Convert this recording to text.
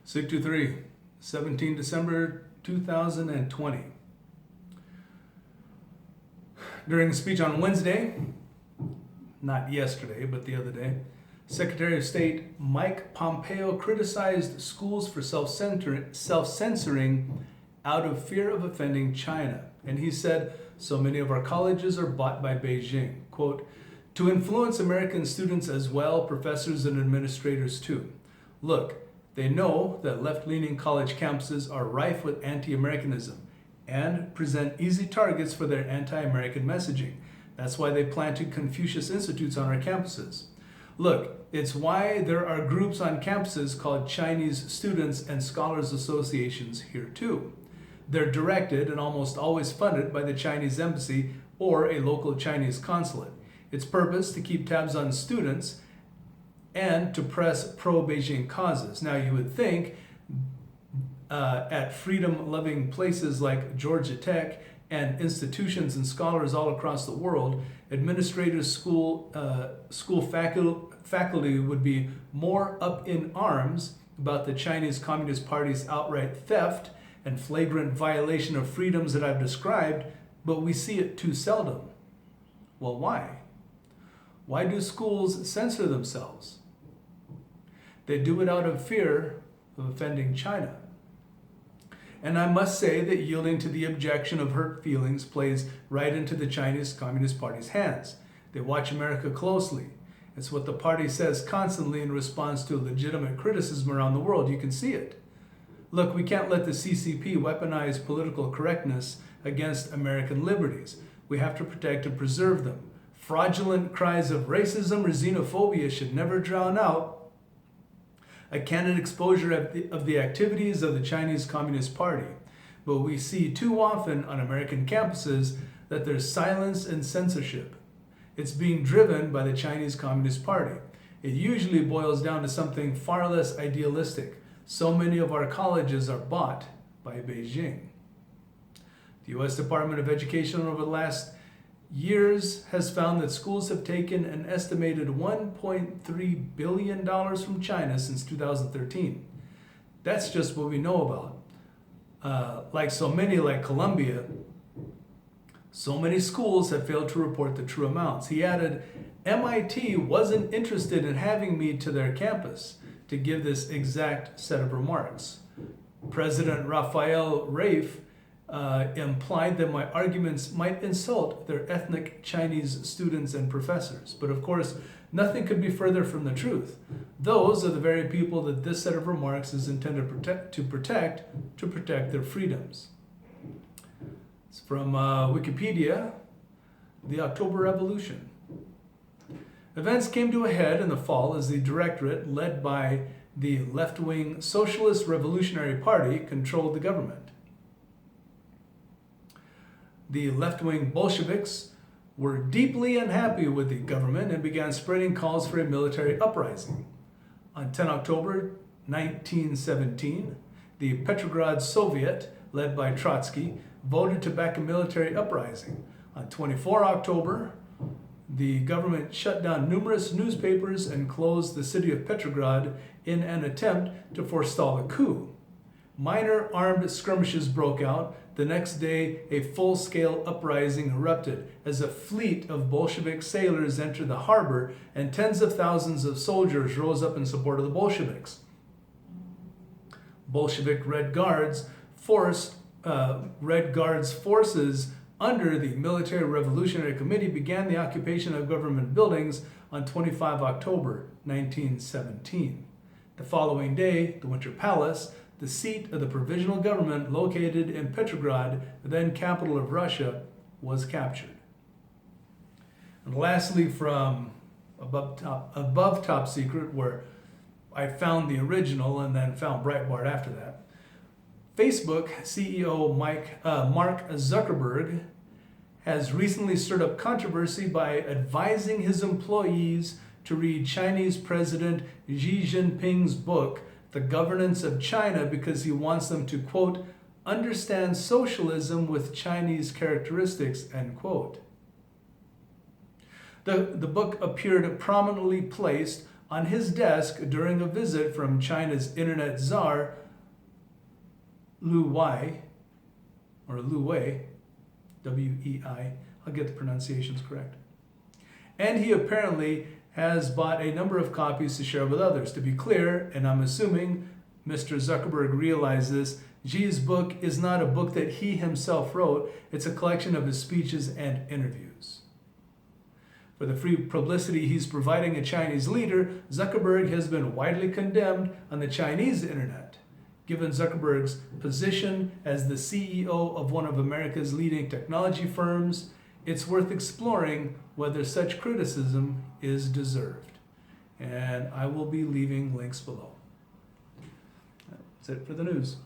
623, 17 December 2020. During a speech on Wednesday, not yesterday, but the other day, Secretary of State Mike Pompeo criticized schools for self-censoring out of fear of offending China. And he said, so many of our colleges are bought by Beijing. Quote, to influence American students as well, professors and administrators too. Look, they know that left-leaning college campuses are rife with anti-Americanism and present easy targets for their anti-American messaging. That's why they planted Confucius Institutes on our campuses. Look, it's why there are groups on campuses called Chinese Students and Scholars Associations here too. They're directed and almost always funded by the Chinese embassy or a local Chinese consulate. Its purpose to keep tabs on students and to press pro-Beijing causes. Now you would think at freedom-loving places like Georgia Tech and institutions and scholars all across the world, administrators, school faculty would be more up in arms about the Chinese Communist Party's outright theft and flagrant violation of freedoms that I've described, but we see it too seldom. Well, why? Why do schools censor themselves? They do it out of fear of offending China. And I must say that yielding to the objection of hurt feelings plays right into the Chinese Communist Party's hands. They watch America closely. It's what the party says constantly in response to legitimate criticism around the world. You can see it. Look, we can't let the CCP weaponize political correctness against American liberties. We have to protect and preserve them. Fraudulent cries of racism or xenophobia should never drown out a candid exposure of the activities of the Chinese Communist Party. But we see too often on American campuses that there's silence and censorship. It's being driven by the Chinese Communist Party. It usually boils down to something far less idealistic. So many of our colleges are bought by Beijing. The U.S. Department of Education over the last years has found that schools have taken an estimated $1.3 billion from China since 2013. That's just what we know about. Like so many, like Columbia, so many schools have failed to report the true amounts. He added, MIT wasn't interested in having me to their campus to give this exact set of remarks. President Raphael Rafe implied that my arguments might insult their ethnic Chinese students and professors. But of course, nothing could be further from the truth. Those are the very people that this set of remarks is intended to protect their freedoms. It's from Wikipedia, the October Revolution. Events came to a head in the fall as the directorate, led by the left-wing Socialist Revolutionary Party, controlled the government. The left-wing Bolsheviks were deeply unhappy with the government and began spreading calls for a military uprising. On 10 October 1917, the Petrograd Soviet, led by Trotsky, voted to back a military uprising. On 24 October, the government shut down numerous newspapers and closed the city of Petrograd in an attempt to forestall a coup. Minor armed skirmishes broke out. The next day, a full-scale uprising erupted as a fleet of Bolshevik sailors entered the harbor and tens of thousands of soldiers rose up in support of the Bolsheviks. Bolshevik Red Guards forces under the Military Revolutionary Committee began the occupation of government buildings on 25 October 1917. The following day, the Winter Palace, the seat of the provisional government located in Petrograd, the then capital of Russia, was captured. And lastly, from above top secret, where I found the original and then found Breitbart after that, Facebook CEO Mark Zuckerberg has recently stirred up controversy by advising his employees to read Chinese President Xi Jinping's book, The Governance of China, because he wants them to, quote, understand socialism with Chinese characteristics, end quote. The book appeared prominently placed on his desk during a visit from China's internet czar, Lu Wei, W-E-I. I'll get the pronunciations correct. And he apparently has bought a number of copies to share with others. To be clear, and I'm assuming Mr. Zuckerberg realized this, Xi's book is not a book that he himself wrote. It's a collection of his speeches and interviews. For the free publicity he's providing a Chinese leader, Zuckerberg has been widely condemned on the Chinese internet. Given Zuckerberg's position as the CEO of one of America's leading technology firms, it's worth exploring whether such criticism is deserved. And I will be leaving links below. That's it for the news.